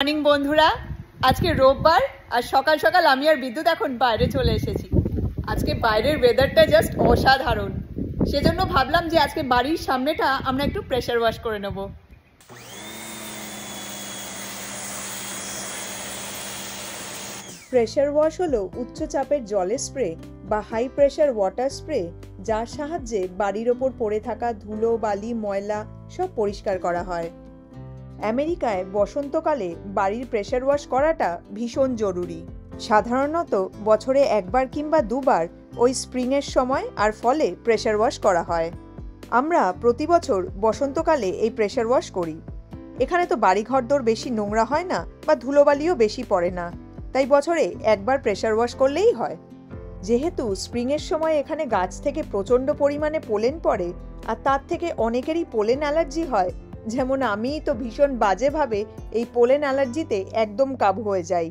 Morning বন্ধুরা, আজকে রোববার আর সকাল সকাল আমি আর বিদ্যুৎ এখন বাইরে চলে এসেছি। আজকে বাইরের ওয়েদারটা জাস্ট অসাধারণ, সেজন্য ভাবলাম যে আজকে বাড়ির সামনেটা আমরা একটু প্রেসার ওয়াশ করে নেব। প্রেসার ওয়াশ হলো উচ্চ চাপের জলের স্প্রে বা হাই প্রেসার ওয়াটার স্প্রে, যার সাহায্যে বাড়ির ওপর পড়ে থাকা ধুলো, বালি, ময়লা সব পরিষ্কার করা হয়। আমেরিকায় বসন্তকালে বাড়ির প্রেসার ওয়াশ করাটা ভীষণ জরুরি। সাধারণত বছরে একবার কিংবা দুবার ওই স্প্রিংয়ের সময় আর ফলে প্রেসার ওয়াশ করা হয়। আমরা প্রতি বছর বসন্তকালে এই প্রেসার ওয়াশ করি। এখানে তো বাড়িঘরদোর বেশি নোংরা হয় না বা ধুলোবালিও বেশি পড়ে না, তাই বছরে একবার প্রেসার ওয়াশ করলেই হয়। যেহেতু স্প্রিংয়ের সময় এখানে গাছ থেকে প্রচণ্ড পরিমাণে পোলেন পড়ে আর তার থেকে অনেকেরই পোলেন অ্যালার্জি হয়, যেমন আমিই তো ভীষণ বাজেভাবে এই পোলেন অ্যালার্জিতে একদম কাবু হয়ে যাই।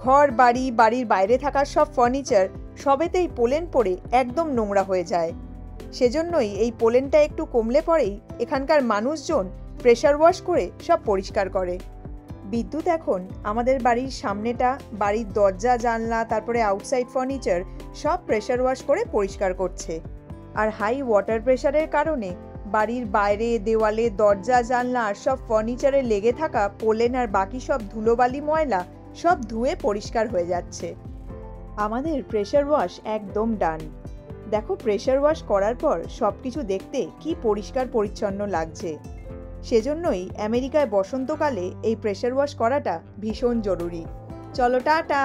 ঘর বাড়ি, বাড়ির বাইরে থাকা সব ফার্নিচার সবেতেই পোলেন পড়ে একদম নোংরা হয়ে যায়। সেজন্যই এই পোলেনটা একটু কমলে পরেই এখানকার মানুষজন প্রেসার ওয়াশ করে সব পরিষ্কার করে। বিদ্যুৎ এখন আমাদের বাড়ির সামনেটা, বাড়ির দরজা জানলা, তারপরে আউটসাইড ফার্নিচার সব প্রেসার ওয়াশ করে পরিষ্কার করছে। আর হাই ওয়াটার প্রেশারের কারণে বাড়ির বাইরে, দেওয়ালে, দরজা জানলা আর সব ফার্নিচারে লেগে থাকা পোলেন আর বাকি সব ধুলোবালি ময়লা সব ধুয়ে পরিষ্কার হয়ে যাচ্ছে। আমাদের প্রেসার ওয়াশ একদম ডান। দেখো, প্রেসার ওয়াশ করার পর সব কিছু দেখতে কি পরিষ্কার পরিচ্ছন্ন লাগছে। সেজন্যই আমেরিকায় বসন্তকালে এই প্রেসার ওয়াশ করাটা ভীষণ জরুরি। চলো, টাটা।